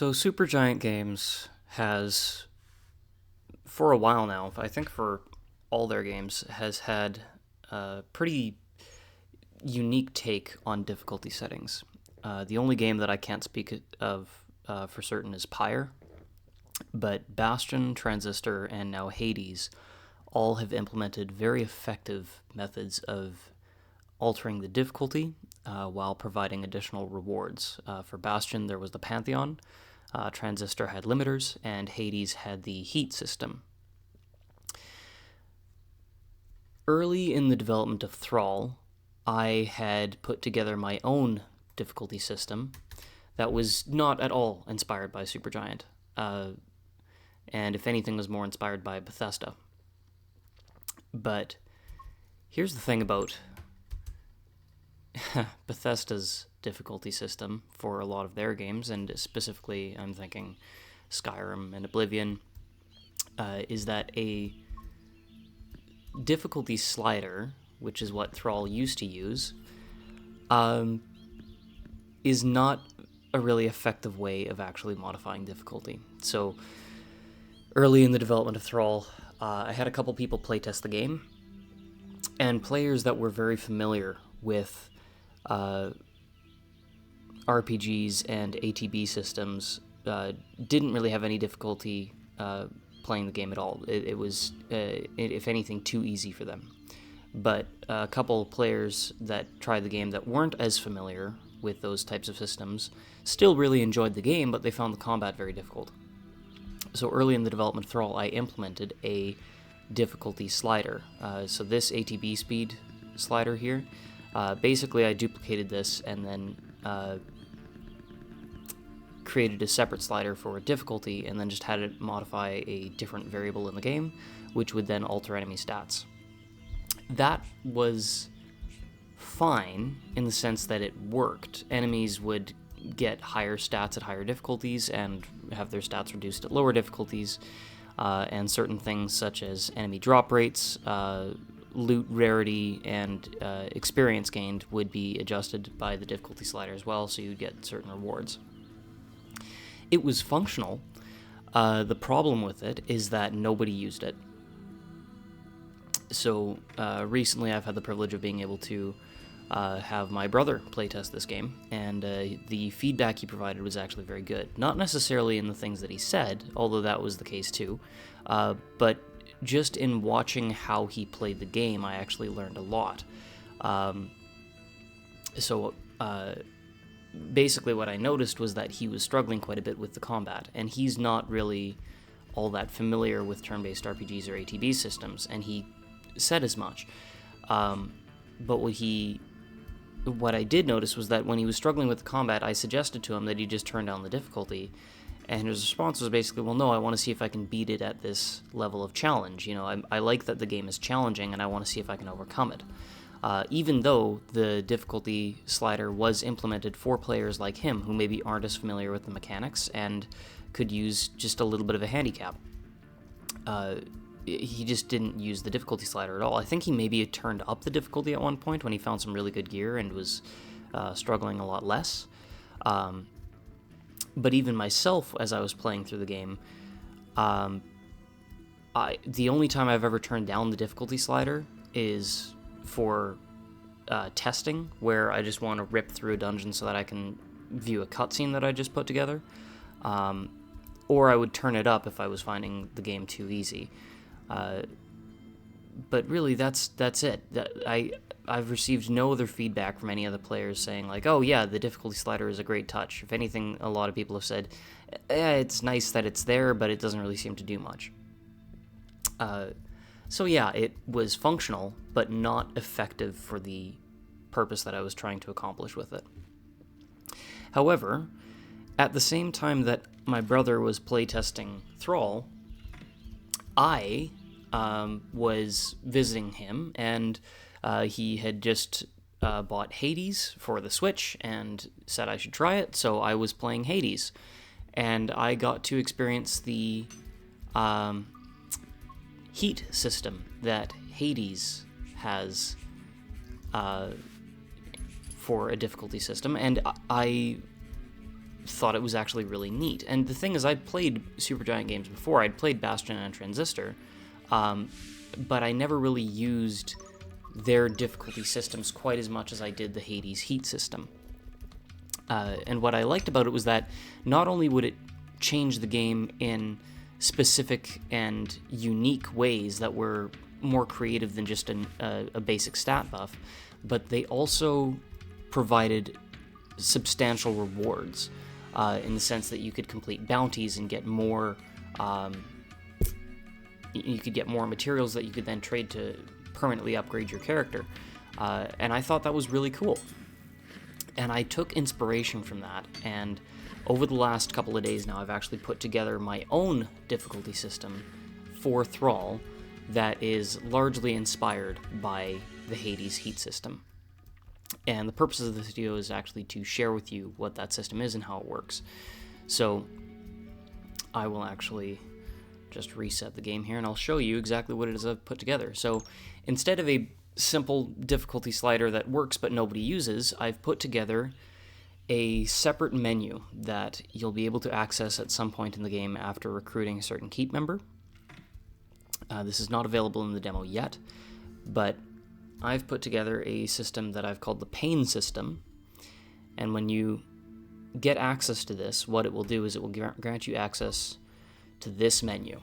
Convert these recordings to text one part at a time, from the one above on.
So Supergiant Games has, for a while now, I think for all their games, has had a pretty unique take on difficulty settings. The only game that I can't speak of for certain is Pyre, but Bastion, Transistor, and now Hades all have implemented very effective methods of altering the difficulty while providing additional rewards. For Bastion, there was the Pantheon, Transistor had limiters, and Hades had the heat system. Early in the development of Thrall, I had put together my own difficulty system that was not at all inspired by Supergiant, and if anything was more inspired by Bethesda. But here's the thing about Bethesda's difficulty system for a lot of their games, and specifically I'm thinking Skyrim and Oblivion, is that a difficulty slider, which is what Thrall used to use, is not a really effective way of actually modifying difficulty. So early in the development of Thrall, I had a couple people playtest the game, and players that were very familiar with RPGs and ATB systems didn't really have any difficulty playing the game at all. It was, if anything, too easy for them. But a couple players that tried the game that weren't as familiar with those types of systems still really enjoyed the game, but they found the combat very difficult. So early in the development of Thrall, I implemented a difficulty slider. So this ATB speed slider here, basically I duplicated this and then created a separate slider for difficulty, and then just had it modify a different variable in the game, which would then alter enemy stats. That was fine in the sense that it worked. Enemies would get higher stats at higher difficulties and have their stats reduced at lower difficulties, and certain things such as enemy drop rates, loot rarity, and experience gained would be adjusted by the difficulty slider as well, so you'd get certain rewards. It was functional. The problem with it is that nobody used it. So recently I've had the privilege of being able to have my brother playtest this game, and the feedback he provided was actually very good. Not necessarily in the things that he said, although that was the case too, but just in watching how he played the game, I actually learned a lot. Basically what I noticed was that he was struggling quite a bit with the combat, and he's not really all that familiar with turn-based RPGs or ATB systems, and he said as much. But what I did notice was that when he was struggling with the combat, I suggested to him that he just turn down the difficulty, and his response was basically, well, no, I want to see if I can beat it at this level of challenge. You know, I like that the game is challenging, and I want to see if I can overcome it. Even though the difficulty slider was implemented for players like him, who maybe aren't as familiar with the mechanics and could use just a little bit of a handicap. He just didn't use the difficulty slider at all. I think he maybe turned up the difficulty at one point when he found some really good gear and was struggling a lot less. But even myself, as I was playing through the game, the only time I've ever turned down the difficulty slider is for testing, where I just want to rip through a dungeon so that I can view a cutscene that I just put together. Or I would turn it up if I was finding the game too easy. But really, that's it. I've received no other feedback from any other players saying like, oh yeah, the difficulty slider is a great touch. If anything, a lot of people have said, it's nice that it's there, but it doesn't really seem to do much. So yeah, it was functional, but not effective for the purpose that I was trying to accomplish with it. However, at the same time that my brother was playtesting Thrall, I was visiting him, and he had just bought Hades for the Switch and said I should try it, so I was playing Hades. And I got to experience the heat system that Hades has for a difficulty system, and I thought it was actually really neat. And the thing is, I'd played Supergiant games before. I'd played Bastion and Transistor, but I never really used their difficulty systems quite as much as I did the Hades heat system. And what I liked about it was that not only would it change the game in specific and unique ways that were more creative than just a basic stat buff, but they also provided substantial rewards in the sense that you could complete bounties and get more. You could get more materials that you could then trade to permanently upgrade your character, and I thought that was really cool. And I took inspiration from that, and over the last couple of days now, I've actually put together my own difficulty system for Thrall that is largely inspired by the Hades heat system. And the purpose of this video is actually to share with you what that system is and how it works. So I will actually just reset the game here, and I'll show you exactly what it is I've put together. So instead of a simple difficulty slider that works but nobody uses, I've put together a separate menu that you'll be able to access at some point in the game after recruiting a certain keep member. This is not available in the demo yet, but I've put together a system that I've called the pain system, and when you get access to this, what it will do is it will grant you access to this menu.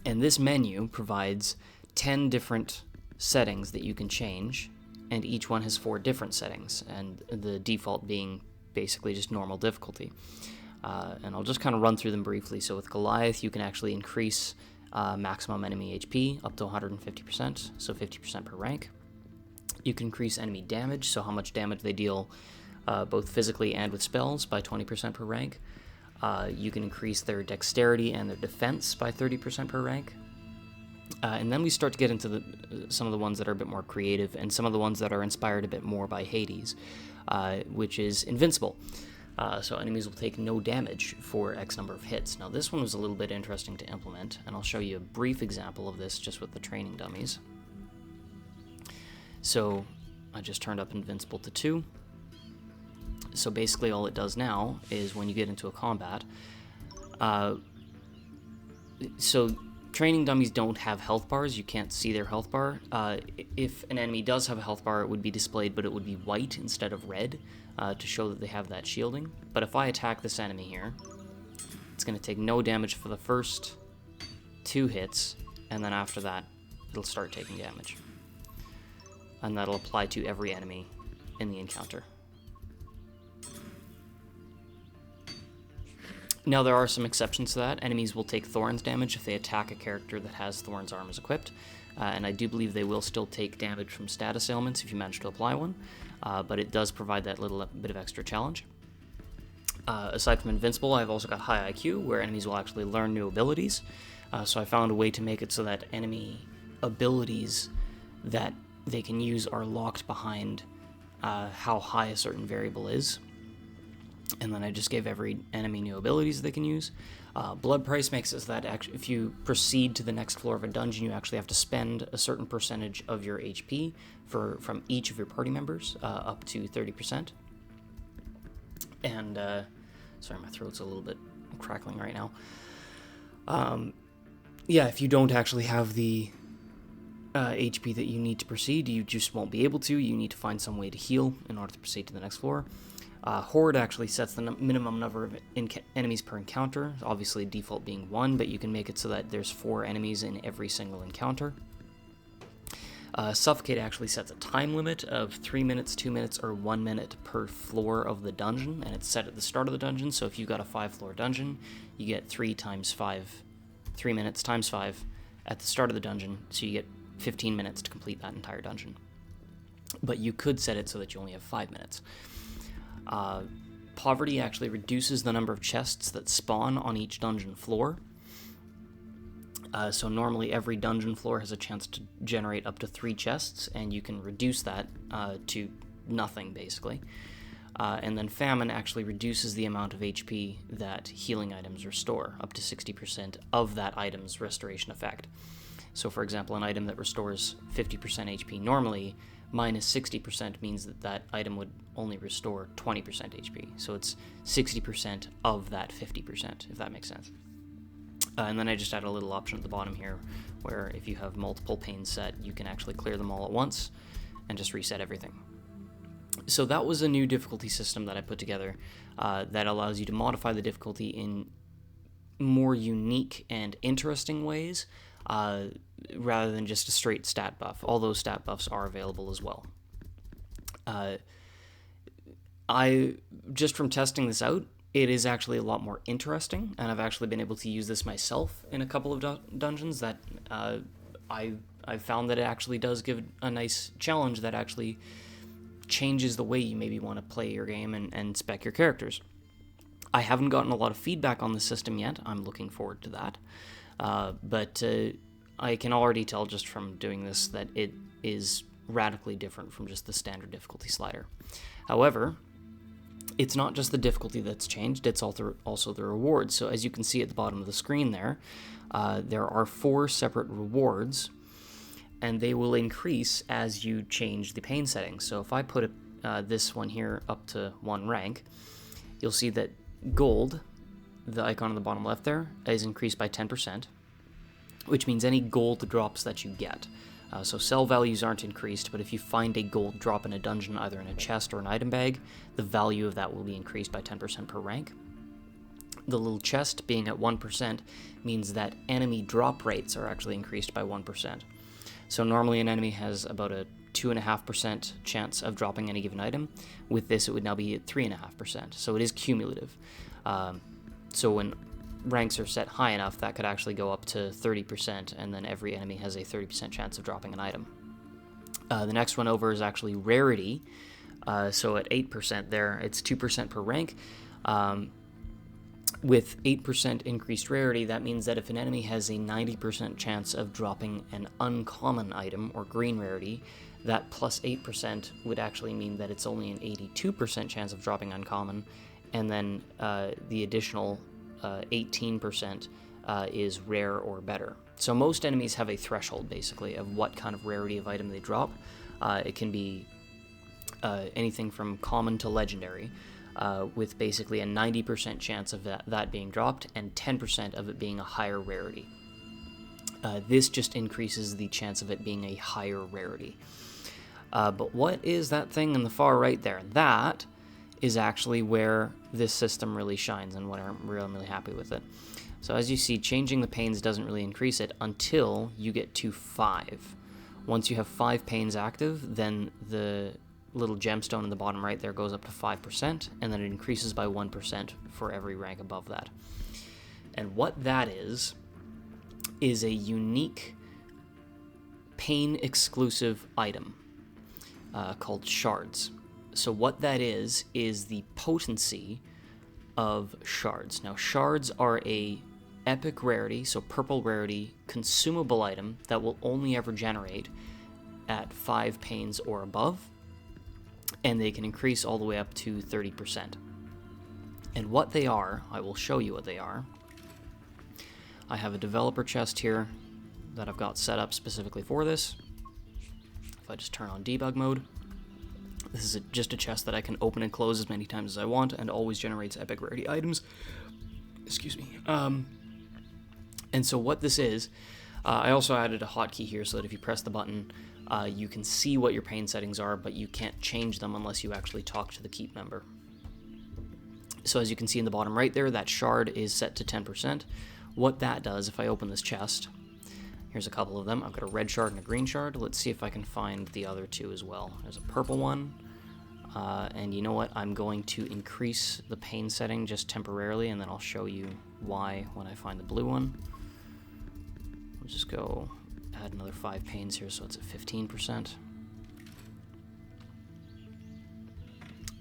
And this menu provides 10 different settings that you can change, and each one has 4 different settings, and the default being basically just normal difficulty. And I'll just kind of run through them briefly. So with Goliath, you can actually increase maximum enemy HP up to 150%, so 50% per rank. You can increase enemy damage, so how much damage they deal both physically and with spells, by 20% per rank. You can increase their dexterity and their defense by 30% per rank. And then we start to get into some of the ones that are a bit more creative, and some of the ones that are inspired a bit more by Hades, which is invincible. So enemies will take no damage for X number of hits. Now this one was a little bit interesting to implement, and I'll show you a brief example of this just with the training dummies. So I just turned up invincible to 2. So basically all it does now is when you get into a combat, so training dummies don't have health bars. You can't see their health bar. If an enemy does have a health bar, it would be displayed, but it would be white instead of red to show that they have that shielding. But if I attack this enemy here, it's going to take no damage for the first 2 hits, and then after that, it'll start taking damage. And that'll apply to every enemy in the encounter. Now, there are some exceptions to that. Enemies will take Thorns damage if they attack a character that has Thorns armors equipped, and I do believe they will still take damage from status ailments if you manage to apply one, but it does provide that little bit of extra challenge. Aside from Invincible, I've also got High IQ, where enemies will actually learn new abilities, so I found a way to make it so that enemy abilities that they can use are locked behind how high a certain variable is. And then I just gave every enemy new abilities they can use. Blood price makes it so that if you proceed to the next floor of a dungeon, you actually have to spend a certain percentage of your HP from each of your party members, up to 30%. And, sorry, my throat's a little bit crackling right now. Yeah, if you don't actually have the HP that you need to proceed, you just won't be able to. You need to find some way to heal in order to proceed to the next floor. Horde actually sets the minimum number of enemies per encounter, obviously default being 1, but you can make it so that there's 4 enemies in every single encounter. Suffocate actually sets a time limit of 3 minutes, 2 minutes, or 1 minute per floor of the dungeon, and it's set at the start of the dungeon, so if you've got a 5-floor dungeon, you get 3 minutes times 5 at the start of the dungeon, so you get 15 minutes to complete that entire dungeon. But you could set it so that you only have 5 minutes. Poverty actually reduces the number of chests that spawn on each dungeon floor. So normally every dungeon floor has a chance to generate up to 3 chests, and you can reduce that to nothing, basically. And then Famine actually reduces the amount of HP that healing items restore, up to 60% of that item's restoration effect. So for example, an item that restores 50% HP normally minus 60% means that that item would only restore 20% HP. So it's 60% of that 50%, if that makes sense. And then I just add a little option at the bottom here where if you have multiple panes set, you can actually clear them all at once and just reset everything. So that was a new difficulty system that I put together that allows you to modify the difficulty in more unique and interesting ways rather than just a straight stat buff. All those stat buffs are available as well. I just from testing this out, it is actually a lot more interesting, and I've actually been able to use this myself in a couple of dungeons that I found that it actually does give a nice challenge that actually changes the way you maybe want to play your game and spec your characters. I haven't gotten a lot of feedback on the system yet. I'm looking forward to that. But I can already tell just from doing this that it is radically different from just the standard difficulty slider. However, it's not just the difficulty that's changed, it's also the rewards. So as you can see at the bottom of the screen there are 4 separate rewards, and they will increase as you change the pain settings. So if I put this one here up to 1 rank, you'll see that gold, the icon on the bottom left there, is increased by 10%, which means any gold drops that you get. So sell values aren't increased, but if you find a gold drop in a dungeon, either in a chest or an item bag, the value of that will be increased by 10% per rank. The little chest being at 1% means that enemy drop rates are actually increased by 1%. So normally an enemy has about a 2.5% chance of dropping any given item. With this, it would now be at 3.5%. So it is cumulative. So when ranks are set high enough, that could actually go up to 30%, and then every enemy has a 30% chance of dropping an item. The next one over is actually rarity. So at 8% there, it's 2% per rank. With 8% increased rarity, that means that if an enemy has a 90% chance of dropping an uncommon item, or green rarity, that plus 8% would actually mean that it's only an 82% chance of dropping uncommon, and then the additional 18% is rare or better. So most enemies have a threshold, basically, of what kind of rarity of item they drop. It can be anything from common to legendary, with basically a 90% chance of that being dropped and 10% of it being a higher rarity. This just increases the chance of it being a higher rarity. But what is that thing in the far right there? That is actually where this system really shines and what I'm really happy with it. So as you see, changing the panes doesn't really increase it until you get to 5. Once you have 5 panes active, then the little gemstone in the bottom right there goes up to 5%, and then it increases by 1% for every rank above that. And what that is a unique pane-exclusive item called shards. So what that is the potency of shards. Now, shards are a epic rarity, so purple rarity, consumable item that will only ever generate at 5 panes or above, and they can increase all the way up to 30%. And what they are, I will show you what they are. I have a developer chest here that I've got set up specifically for this. If I just turn on debug mode, this is just a chest that I can open and close as many times as I want, and always generates epic rarity items. Excuse me. And so what this is, I also added a hotkey here so that if you press the button, you can see what your pane settings are, but you can't change them unless you actually talk to the keep member. So as you can see in the bottom right there, that shard is set to 10%. What that does, if I open this chest, here's a couple of them. I've got a red shard and a green shard. Let's see if I can find the other two as well. There's a purple one. And you know what? I'm going to increase the pane setting just temporarily, and then I'll show you why when I find the blue one. We'll just go add another 5 panes here, so it's at 15%.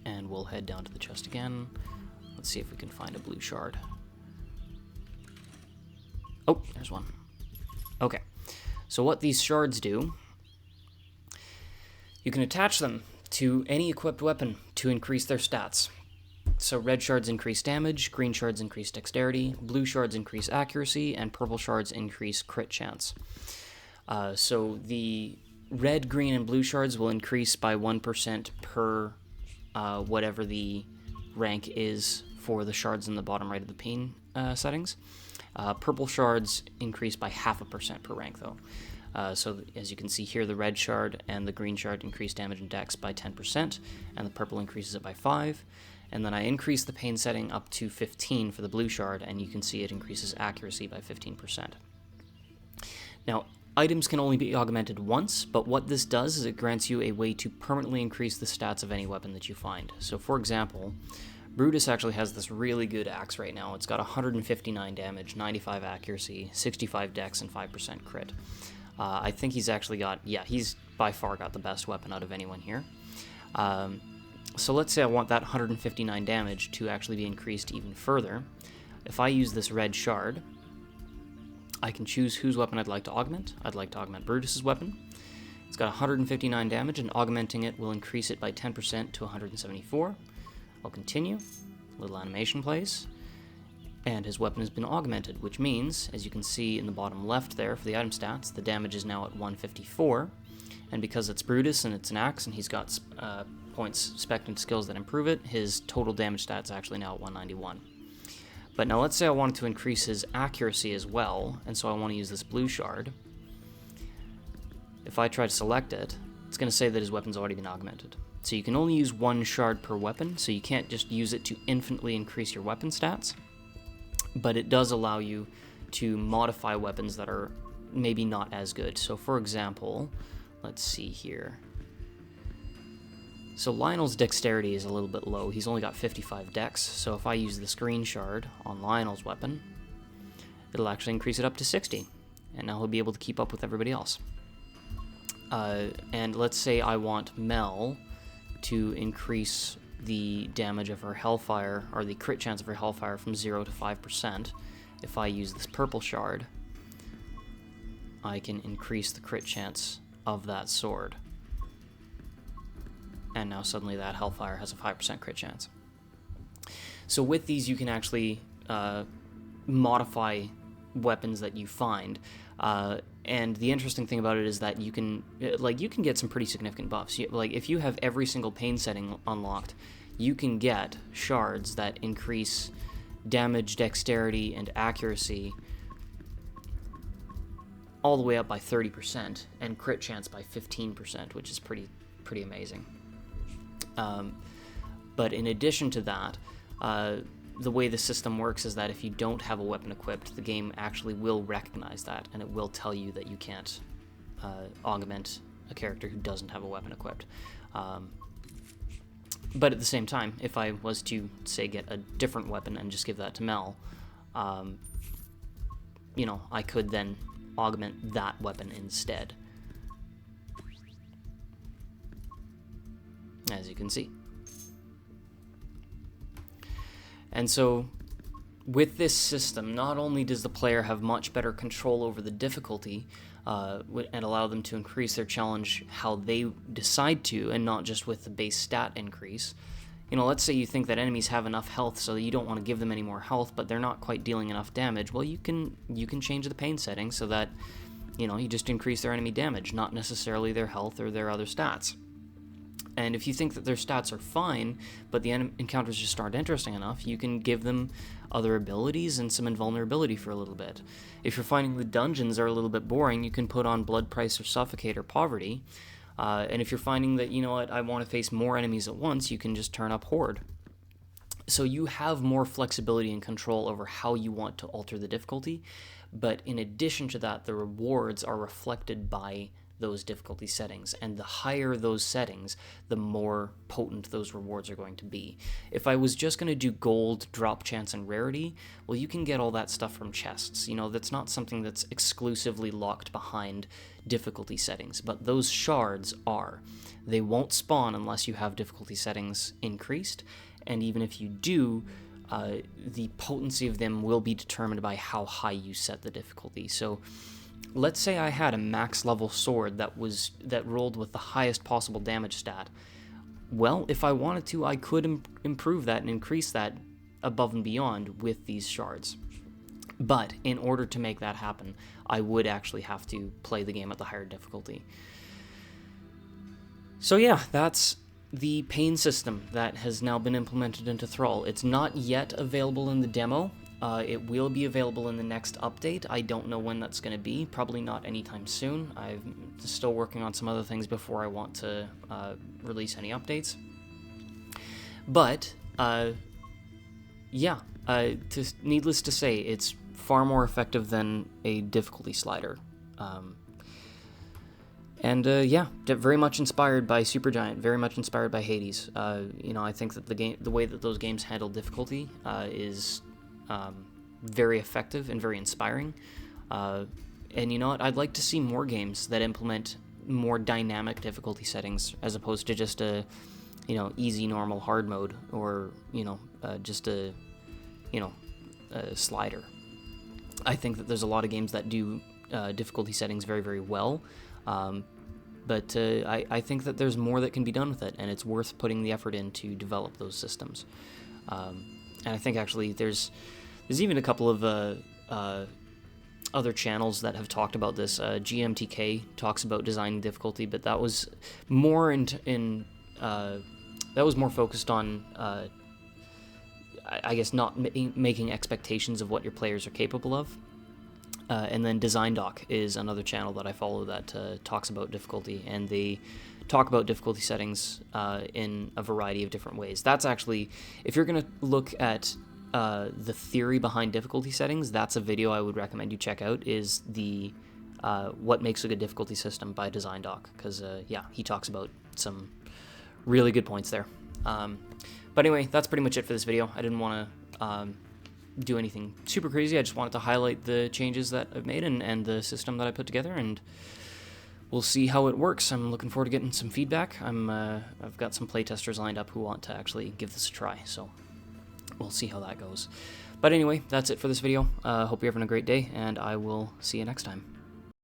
And we'll head down to the chest again. Let's see if we can find a blue shard. Oh, there's one. Okay, so what these shards do, you can attach them to any equipped weapon to increase their stats. So red shards increase damage, green shards increase dexterity, blue shards increase accuracy, and purple shards increase crit chance. So the red, green, and blue shards will increase by 1% per whatever the rank is for the shards in the bottom right of the pane settings. Purple shards increase by 0.5% per rank, though. So as you can see here, the red shard and the green shard increase damage and dex by 10%, and the purple increases it by 5%. And then I increase the pain setting up to 15 for the blue shard, and you can see it increases accuracy by 15%. Now, items can only be augmented once, but what this does is it grants you a way to permanently increase the stats of any weapon that you find. So for example, Brutus actually has this really good axe right now. It's got 159 damage, 95 accuracy, 65 dex, and 5% crit. I think he's actually got, he's by far got the best weapon out of anyone here. So let's say I want that 159 damage to actually be increased even further. If I use this red shard, I can choose whose weapon I'd like to augment. I'd like to augment Brutus's weapon. It's got 159 damage, and augmenting it will increase it by 10% to 174. I'll continue. Little animation plays. And his weapon has been augmented, which means, as you can see in the bottom left there for the item stats, the damage is now at 154. And because it's Brutus and it's an axe and he's got points, spec, and skills that improve it, his total damage stats actually now at 191. But now let's say I wanted to increase his accuracy as well, and so I want to use this blue shard. If I try to select it, it's going to say that his weapon's already been augmented. So you can only use one shard per weapon, so you can't just use it to infinitely increase your weapon stats. But it does allow you to modify weapons that are maybe not as good. So for example, let's see here. So Lionel's dexterity is a little bit low. He's only got 55 dex, so if I use the screen shard on Lionel's weapon, it'll actually increase it up to 60, and now he'll be able to keep up with everybody else. And let's say I want Mel to increase the damage of her Hellfire, or the crit chance of her Hellfire, from 0 to 5%. If I use this purple shard, I can increase the crit chance of that sword. And now suddenly that Hellfire has a 5% crit chance. So with these you can actually modify weapons that you find. And the interesting thing about it is that you can get some pretty significant buffs. If you have every single pain setting unlocked, you can get shards that increase damage, dexterity, and accuracy all the way up by 30%, and crit chance by 15%, which is pretty amazing. But in addition to that, the way the system works is that if you don't have a weapon equipped, the game actually will recognize that, and it will tell you that you can't augment a character who doesn't have a weapon equipped. But at the same time, if I was to, say, get a different weapon and just give that to Mel, I could then augment that weapon instead, as you can see. And so with this system, not only does the player have much better control over the difficulty and allow them to increase their challenge how they decide to, and not just with the base stat increase. Let's say you think that enemies have enough health so that you don't want to give them any more health, but they're not quite dealing enough damage. Well, you can change the pain setting so that you just increase their enemy damage, not necessarily their health or their other stats. And if you think that their stats are fine, but the encounters just aren't interesting enough, you can give them other abilities and some invulnerability for a little bit. If you're finding the dungeons are a little bit boring, you can put on Blood Price or Suffocate or Poverty. And if you're finding that, I want to face more enemies at once, you can just turn up Horde. So you have more flexibility and control over how you want to alter the difficulty, but in addition to that, the rewards are reflected by those difficulty settings, and the higher those settings, the more potent those rewards are going to be. If I was just going to do gold, drop chance, and rarity, well, you can get all that stuff from chests. That's not something that's exclusively locked behind difficulty settings, but those shards are. They won't spawn unless you have difficulty settings increased, and even if you do, the potency of them will be determined by how high you set the difficulty. So let's say I had a max level sword that rolled with the highest possible damage stat. Well, if I wanted to, I could improve that and increase that above and beyond with these shards. But in order to make that happen, I would actually have to play the game at the higher difficulty. So yeah, that's the pain system that has now been implemented into Thrall. It's not yet available in the demo. It will be available in the next update. I don't know when that's going to be. Probably not anytime soon. I'm still working on some other things before I want to release any updates. But, yeah, needless to say, it's far more effective than a difficulty slider. Yeah, very much inspired by Supergiant, very much inspired by Hades. I think that the way that those games handle difficulty is very effective and very inspiring. And you know what? I'd like to see more games that implement more dynamic difficulty settings as opposed to just a, easy, normal, hard mode, or just a slider. I think that there's a lot of games that do difficulty settings very, very well. But I think that there's more that can be done with it, and it's worth putting the effort in to develop those systems. And I think actually there's even a couple of other channels that have talked about this. GMTK talks about designing difficulty, but that was more that was more focused on I guess not making expectations of what your players are capable of. And then Design Doc is another channel that I follow that talks about difficulty, and they talk about difficulty settings in a variety of different ways. That's actually, if you're going to look at the theory behind difficulty settings, that's a video I would recommend you check out, is the What Makes a Good Difficulty System by Design Doc, because, yeah, he talks about some really good points there. But anyway, that's pretty much it for this video. I didn't want to do anything super crazy. I just wanted to highlight the changes that I've made and the system that I put together, and we'll see how it works. I'm looking forward to getting some feedback. I've got some playtesters lined up who want to actually give this a try, so we'll see how that goes. But anyway, that's it for this video. Hope you're having a great day, and I will see you next time.